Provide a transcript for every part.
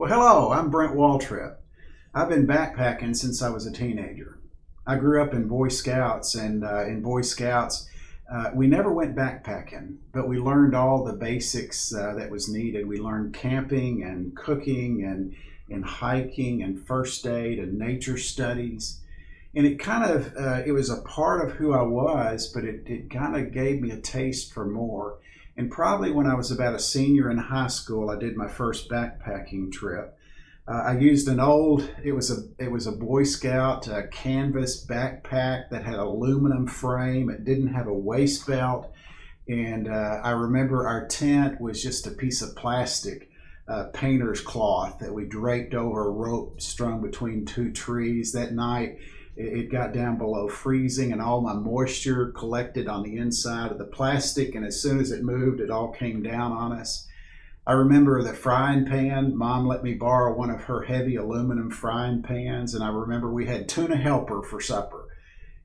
Well, hello, I'm Brent Waltrip. I've been backpacking since I was a teenager. I grew up in Boy Scouts, and in Boy Scouts, we never went backpacking, but we learned all the basics that was needed. We learned camping and cooking and hiking and first aid and nature studies. And it kind of, it was a part of who I was, but it kind of gave me a taste for more. And probably when I was about a senior in high school, I did my first backpacking trip. I used an old, it was a Boy Scout canvas backpack that had aluminum frame. It didn't have a waist belt. And I remember our tent was just a piece of plastic painter's cloth that we draped over a rope strung between two trees. That night, it got down below freezing and all my moisture collected on the inside of the plastic, and as soon as it moved, it all came down on us. I remember the frying pan. Mom let me borrow one of her heavy aluminum frying pans, and I remember we had tuna helper for supper.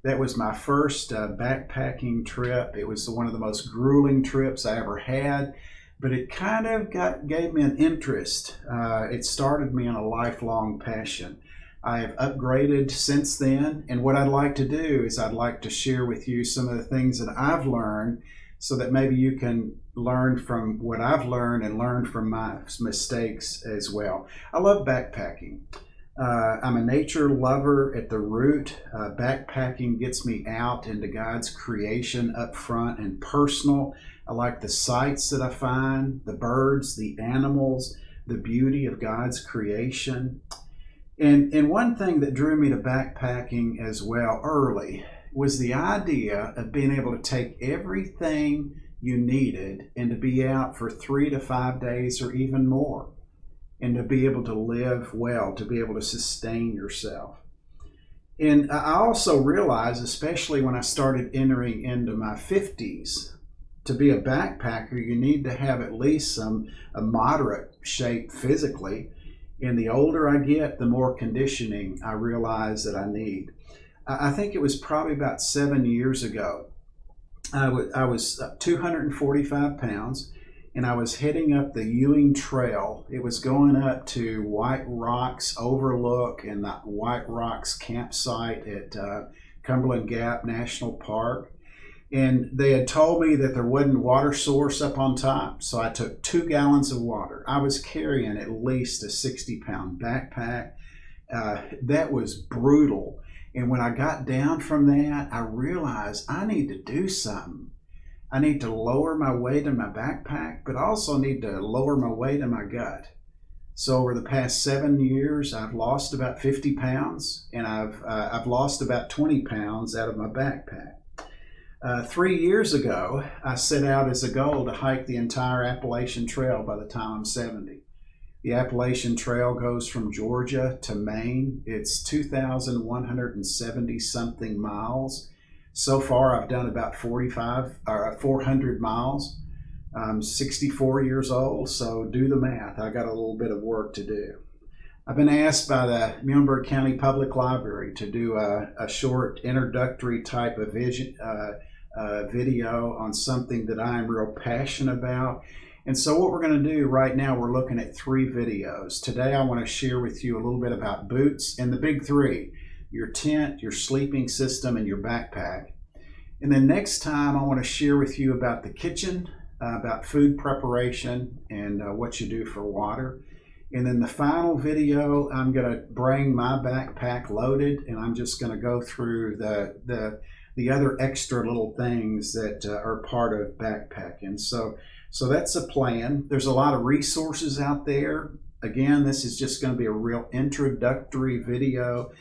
That was my first backpacking trip. It was one of the most grueling trips I ever had, but it kind of gave me an interest. It started me on a lifelong passion. I have upgraded since then, and what I'd like to do is I'd like to share with you some of the things that I've learned so that maybe you can learn from what I've learned and learn from my mistakes as well. I love backpacking. I'm a nature lover at the root. Backpacking gets me out into God's creation up front and personal. I like the sights that I find, the birds, the animals, the beauty of God's creation. And one thing that drew me to backpacking as well early was the idea of being able to take everything you needed and to be out for 3 to 5 days or even more, and to be able to live well, to be able to sustain yourself. And I also realized, especially when I started entering into my 50s, to be a backpacker, you need to have at least a moderate shape physically. And the older I get, the more conditioning I realize that I need. I think it was probably about 7 years ago. I was 245 pounds, and I was heading up the Ewing Trail. It was going up to White Rocks Overlook and the White Rocks campsite at Cumberland Gap National Park. And they had told me that there wasn't water source up on top, so I took 2 gallons of water. I was carrying at least a 60-pound backpack. That was brutal. And when I got down from that, I realized I need to do something. I need to lower my weight in my backpack, but also need to lower my weight in my gut. So over the past 7 years, I've lost about 50 pounds, and I've lost about 20 pounds out of my backpack. 3 years ago, I set out as a goal to hike the entire Appalachian Trail by the time I'm 70. The Appalachian Trail goes from Georgia to Maine. It's 2,170 something miles. So far, I've done about 400 miles. I'm 64 years old, so do the math. I got a little bit of work to do. I've been asked by the Muhlenberg County Public Library to do a short introductory type of video on something that I'm real passionate about. And so what we're going to do right now, we're looking at 3 videos. Today I want to share with you a little bit about boots and the big 3, your tent, your sleeping system, and your backpack. And then next time I want to share with you about the kitchen, about food preparation, and what you do for water. And then the final video, I'm going to bring my backpack loaded, and I'm just going to go through the other extra little things that are part of backpacking. So that's a plan. There's a lot of resources out there. Again, this is just going to be a real introductory video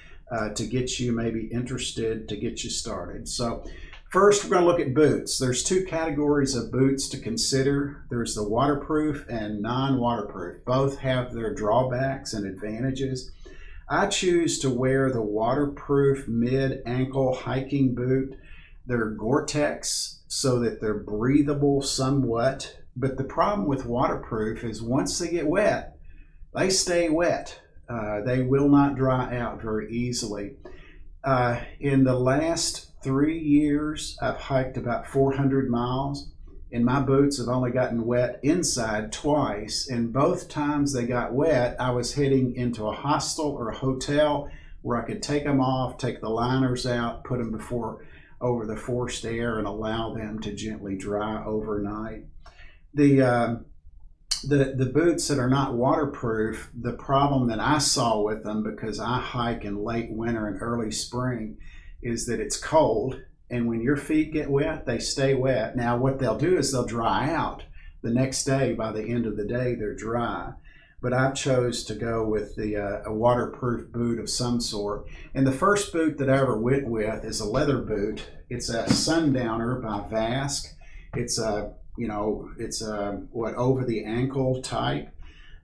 to get you maybe interested, to get you started. So first, we're going to look at boots. There's 2 categories of boots to consider. There's the waterproof and non-waterproof. Both have their drawbacks and advantages. I choose to wear the waterproof mid-ankle hiking boot. They're Gore-Tex so that they're breathable somewhat. But the problem with waterproof is once they get wet, they stay wet. They will not dry out very easily. In the last 3 years, I've hiked about 400 miles. and my boots have only gotten wet inside twice, and both times they got wet, I was heading into a hostel or a hotel where I could take them off, take the liners out, put them over the forced air and allow them to gently dry overnight. The boots that are not waterproof, the problem that I saw with them, because I hike in late winter and early spring, is that it's cold, and when your feet get wet, they stay wet. Now what they'll do is they'll dry out. The next day, by the end of the day, they're dry. But I've chose to go with a waterproof boot of some sort. And the first boot that I ever went with is a leather boot. It's a Sundowner by Zpacks. It's over the ankle type.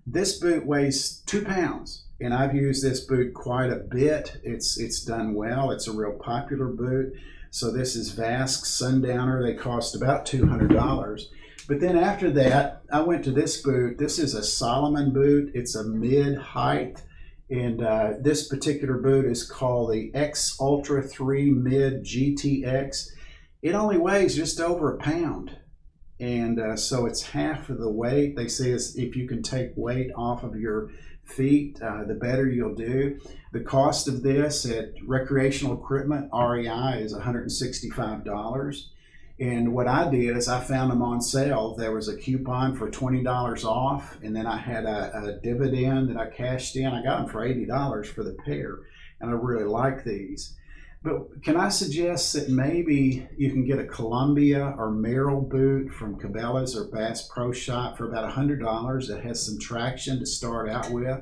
This boot weighs 2 pounds, and I've used this boot quite a bit. It's done well. It's a real popular boot. So this is Zpacks Sundowner. They cost about $200. But then after that, I went to this boot. This is a Solomon boot. It's a mid-height, and this particular boot is called the X Ultra 3 Mid GTX. It only weighs just over 1 pound, and so it's half of the weight. They say if you can take weight off of your feet, the better you'll do. The cost of this at recreational equipment, REI, is $165. And what I did is I found them on sale. There was a coupon for $20 off, and then I had a dividend that I cashed in. I got them for $80 for the pair, and I really like these. But can I suggest that maybe you can get a Columbia or Merrell boot from Cabela's or Bass Pro Shop for about $100 that has some traction to start out with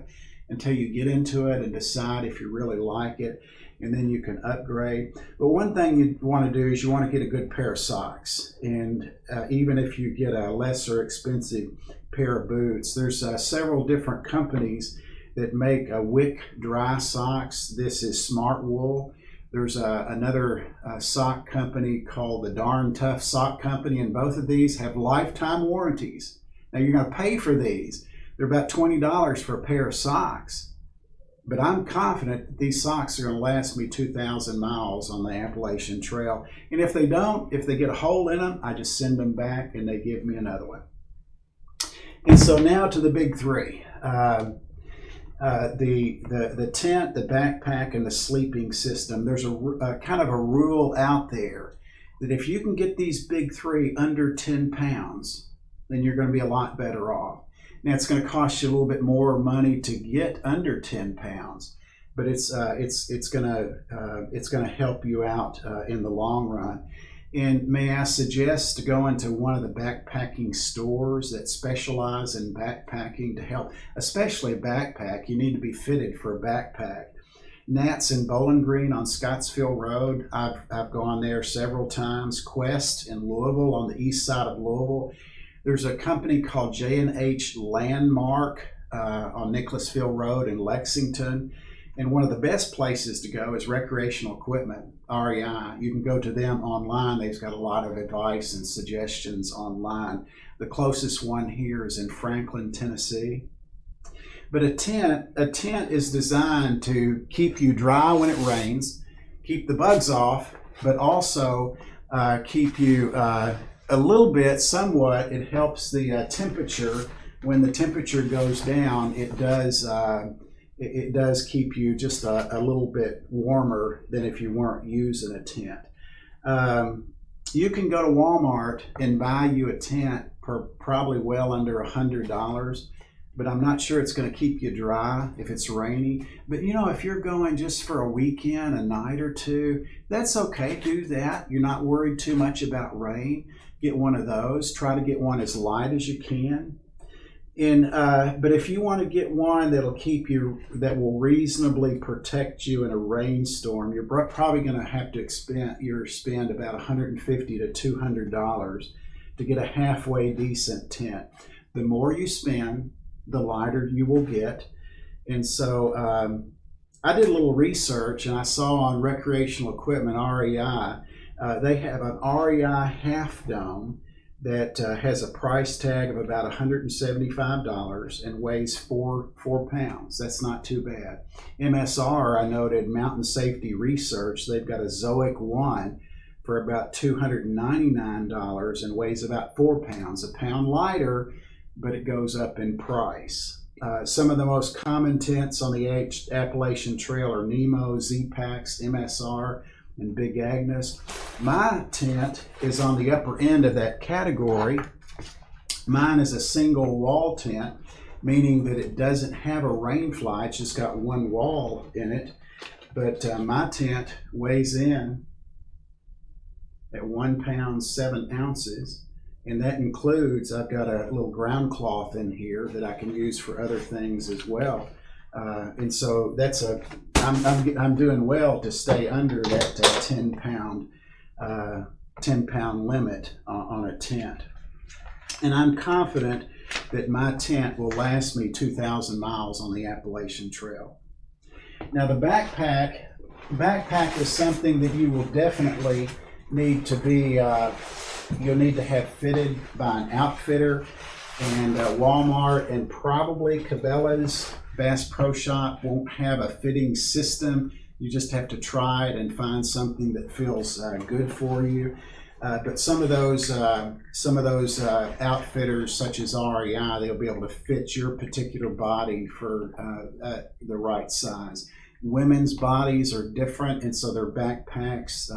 until you get into it and decide if you really like it, and then you can upgrade. But one thing you want to do is you want to get a good pair of socks. And even if you get a lesser expensive pair of boots, there's several different companies that make wick dry socks. This is Smartwool. There's another sock company called the Darn Tough Sock Company, and both of these have lifetime warranties. Now you're going to pay for these. They're about $20 for a pair of socks. But I'm confident that these socks are going to last me 2,000 miles on the Appalachian Trail. And if they don't, if they get a hole in them, I just send them back and they give me another one. And so now to the big three. The tent, the backpack, and the sleeping system. There's a kind of a rule out there that if you can get these big three under 10 pounds, then you're going to be a lot better off. Now it's going to cost you a little bit more money to get under 10 pounds, but it's going to help you out in the long run. And may I suggest to go into one of the backpacking stores that specialize in backpacking to help, especially a backpack. You need to be fitted for a backpack. Nat's in Bowling Green on Scottsville Road. I've gone there several times. Quest in Louisville on the east side of Louisville. There's a company called J&H Landmark on Nicholasville Road in Lexington. And one of the best places to go is Recreational Equipment, REI. You can go to them online. They've got a lot of advice and suggestions online. The closest one here is in Franklin, Tennessee. But a tent is designed to keep you dry when it rains, keep the bugs off, but also keep you a little bit, somewhat. It helps the temperature. When the temperature goes down, it does keep you just a little bit warmer than if you weren't using a tent. You can go to Walmart and buy you a tent for probably well under $100, but I'm not sure it's going to keep you dry if it's rainy. But you know, if you're going just for a weekend, a night or two, that's okay. Do that. You're not worried too much about rain. Get one of those. Try to get one as light as you can. But if you want to get one that'll keep you, that will reasonably protect you in a rainstorm, you're probably going to have to spend about $150 to $200 to get a halfway decent tent. The more you spend, the lighter you will get. And so I did a little research, and I saw on Recreational Equipment, REI, they have an REI half dome that has a price tag of about $175 and weighs 4 pounds. That's not too bad. MSR, I noted Mountain Safety Research, they've got a Zoic 1 for for about $299 and weighs about 4 pounds, a pound lighter, but it goes up in price. Some of the most common tents on the Appalachian Trail are Nemo, Zpacks, MSR, and Big Agnes. My tent is on the upper end of that category. Mine is a single wall tent, meaning that it doesn't have a rain fly. It's just got one wall in it. But my tent weighs in at 1 pound 7 ounces, and that includes, I've got a little ground cloth in here that I can use for other things as well. And so that's I'm doing well to stay under that 10 pound limit on a tent. And I'm confident that my tent will last me 2,000 miles on the Appalachian Trail. Now the backpack is something that you will definitely need to be, you'll need to have fitted by an outfitter, and Walmart and probably Cabela's Bass Pro Shop won't have a fitting system. You just have to try it and find something that feels good for you. But some of those outfitters, such as REI, they'll be able to fit your particular body for the right size. Women's bodies are different, and so their backpacks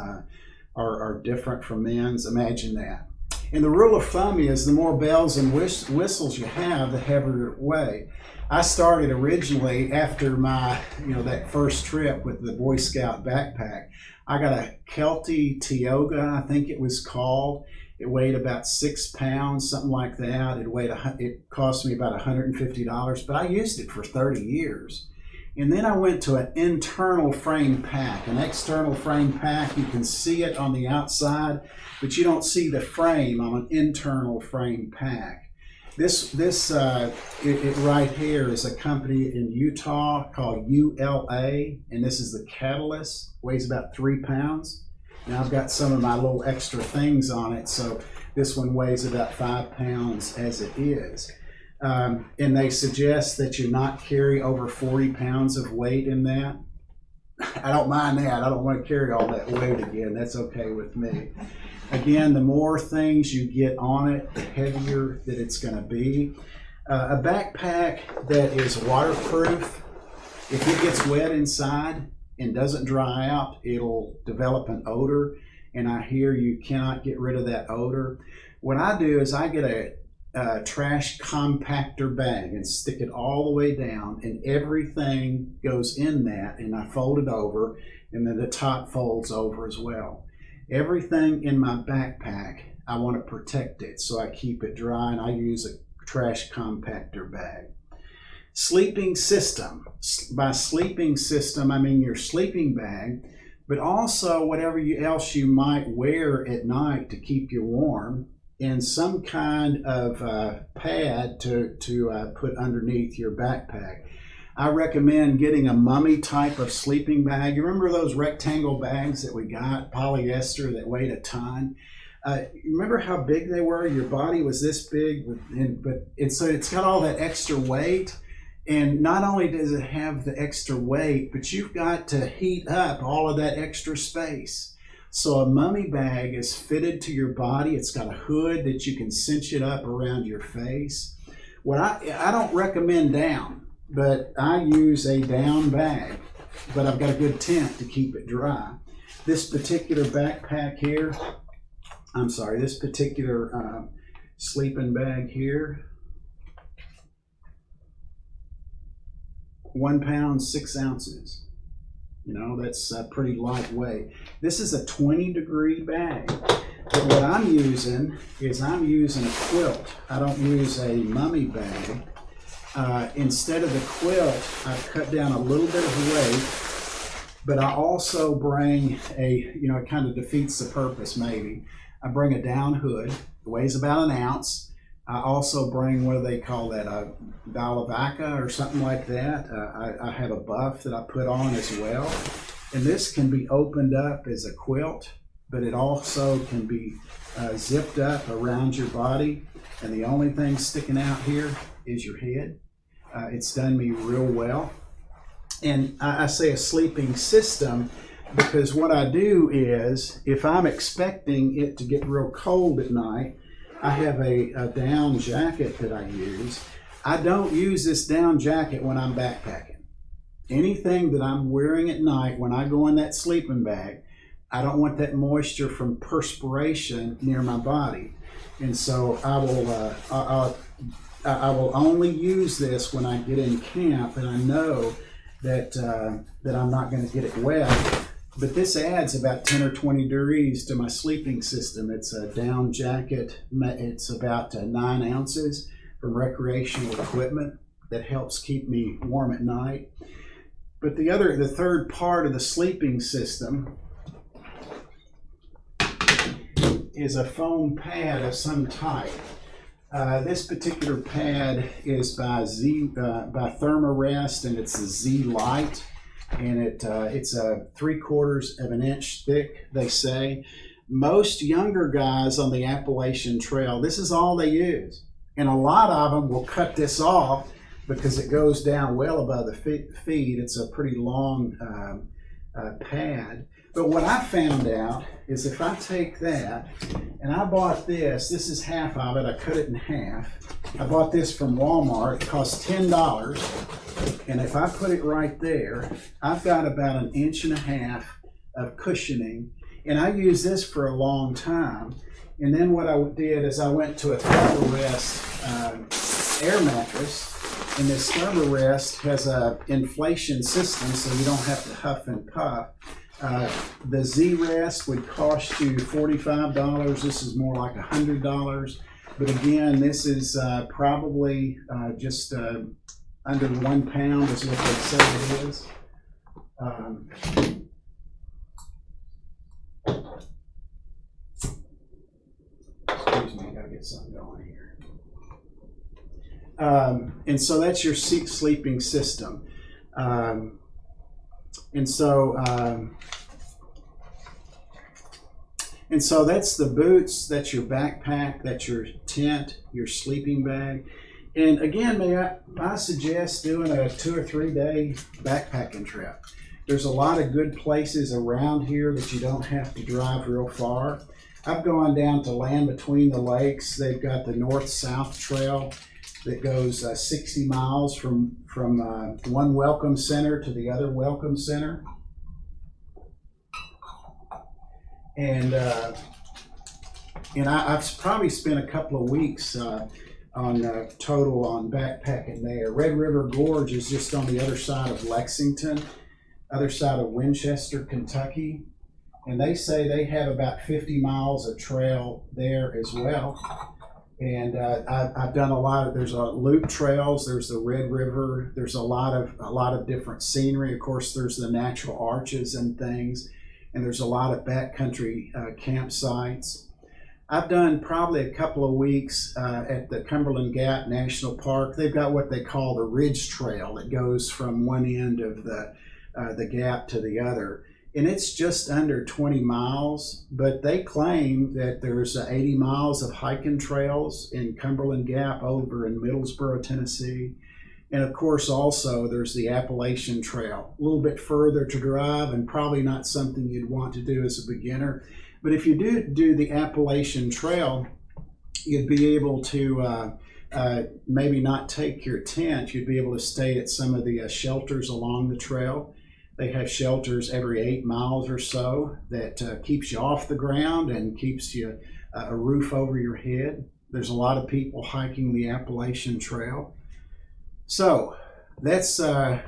are different from men's. Imagine that. And the rule of thumb is the more bells and whistles you have, the heavier it weighs. I started originally after my, that first trip with the Boy Scout backpack. I got a Kelty Tioga, I think it was called. It weighed about 6 pounds, something like that. It cost me about $150, but I used it for 30 years. And then I went to an internal frame pack. An external frame pack, you can see it on the outside, but you don't see the frame on an internal frame pack. This right here is a company in Utah called ULA, and this is the Catalyst. Weighs about 3 pounds. Now I've got some of my little extra things on it, so this one weighs about 5 pounds as it is. And they suggest that you not carry over 40 pounds of weight in that. I don't mind that. I don't want to carry all that weight again. That's okay with me. Again, the more things you get on it, the heavier that it's going to be. A backpack that is waterproof, if it gets wet inside and doesn't dry out, it'll develop an odor. And I hear you cannot get rid of that odor. What I do is I get a trash compactor bag and stick it all the way down, and everything goes in that, and I fold it over, and then the top folds over as well. Everything in my backpack, I want to protect it, so I keep it dry, and I use a trash compactor bag. Sleeping system. By sleeping system, I mean your sleeping bag, but also whatever else you might wear at night to keep you warm, and some kind of pad to put underneath your backpack. I recommend getting a mummy type of sleeping bag. You remember those rectangle bags that we got, polyester, that weighed a ton? Remember how big they were? Your body was this big, so it's got all that extra weight. And not only does it have the extra weight, but you've got to heat up all of that extra space. So a mummy bag is fitted to your body. It's got a hood that you can cinch it up around your face. I don't recommend down, but I use a down bag, but I've got a good tent to keep it dry. This particular backpack here, this particular sleeping bag here, 1 pound 6 ounces. That's pretty lightweight. This is a 20-degree bag. But what I'm using is a quilt. I don't use a mummy bag. Instead of the quilt, I've cut down a little bit of weight, but I also bring it kind of defeats the purpose maybe. I bring a down hood. It weighs about 1 ounce. I also bring, what do they call that, a balavaca or something like that. I have a buff that I put on as well. And this can be opened up as a quilt, but it also can be zipped up around your body. And the only thing sticking out here is your head. It's done me real well. And I say a sleeping system because what I do is, if I'm expecting it to get real cold at night, I have a down jacket that I use. I don't use this down jacket when I'm backpacking. Anything that I'm wearing at night when I go in that sleeping bag, I don't want that moisture from perspiration near my body. And so I will only use this when I get in camp and I know that I'm not going to get it wet. But this adds about 10 or 20 degrees to my sleeping system. It's a down jacket. It's about 9 ounces from recreational equipment that helps keep me warm at night. But the third part of the sleeping system is a foam pad of some type. This particular pad is by Thermarest, and it's a Z Light, and it's a 3/4 of an inch thick, they say. Most younger guys on the Appalachian Trail, this is all they use. And a lot of them will cut this off because it goes down well above the feet. It's a pretty long pad. But what I found out is if I take that, and I bought this is half of it, I cut it in half. I bought this from Walmart, it cost $10. And if I put it right there, I've got about 1.5 inches of cushioning. And I used this for a long time. And then what I did is I went to a Thermarest air mattress. And this Thermarest has a inflation system, so you don't have to huff and puff. The Z-Rest would cost you $45. This is more like $100. But again, this is probably just under 1 pound is what they say it is. Excuse me, I gotta get something going here. And so that's your sleeping system. And so that's the boots, that's your backpack, that's your tent, your sleeping bag. And again, I suggest doing a 2 or 3 day backpacking trip. There's a lot of good places around here that you don't have to drive real far. I've gone down to Land Between the Lakes. They've got the North-South Trail that goes 60 miles from one welcome center to the other welcome center. And I've probably spent a couple of weeks total on backpacking there. Red River Gorge is just on the other side of Lexington, other side of Winchester, Kentucky. And they say they have about 50 miles of trail there as well. And I've done a lot of, there's loop trails, there's the Red River, there's a lot of different scenery. Of course, there's the natural arches and things, and there's a lot of backcountry campsites. I've done probably a couple of weeks at the Cumberland Gap National Park. They've got what they call the Ridge Trail that goes from one end of the gap to the other. And it's just under 20 miles, but they claim that there's 80 miles of hiking trails in Cumberland Gap over in Middlesboro, Tennessee. And of course, also there's the Appalachian Trail, a little bit further to drive and probably not something you'd want to do as a beginner. But if you do the Appalachian Trail, you'd be able to maybe not take your tent. You'd be able to stay at some of the shelters along the trail. They have shelters every 8 miles or so that keeps you off the ground and keeps you a roof over your head. There's a lot of people hiking the Appalachian Trail. So that's my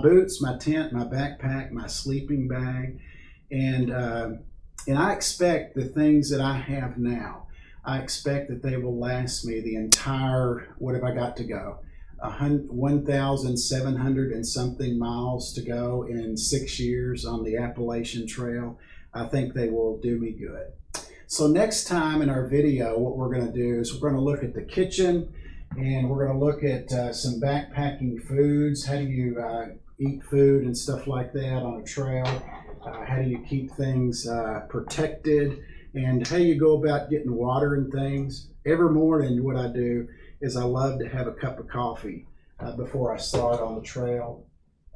boots, my tent, my backpack, my sleeping bag, and I expect the things that I have now, I expect that they will last me the entire, what have I got to go? 1,700 and something miles to go in 6 years on the Appalachian Trail. I think they will do me good. So next time in our video, what we're going to do is we're going to look at the kitchen, and we're going to look at some backpacking foods. How do you eat food and stuff like that on a trail? How do you keep things protected? And how you go about getting water and things. Every morning what I do is I love to have a cup of coffee before I start on the trail.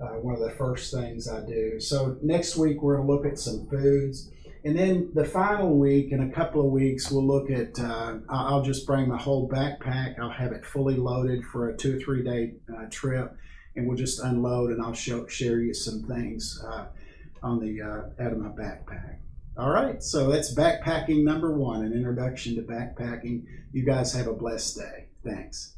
one of the first things I do. So next week we're going to look at some foods. And then the final week, in a couple of weeks, we'll look at, I'll just bring my whole backpack. I'll have it fully loaded for a 2 or 3 day trip. And we'll just unload, and I'll share you some things on the out of my backpack. All right, so that's backpacking number 1, an introduction to backpacking. You guys have a blessed day. Thanks.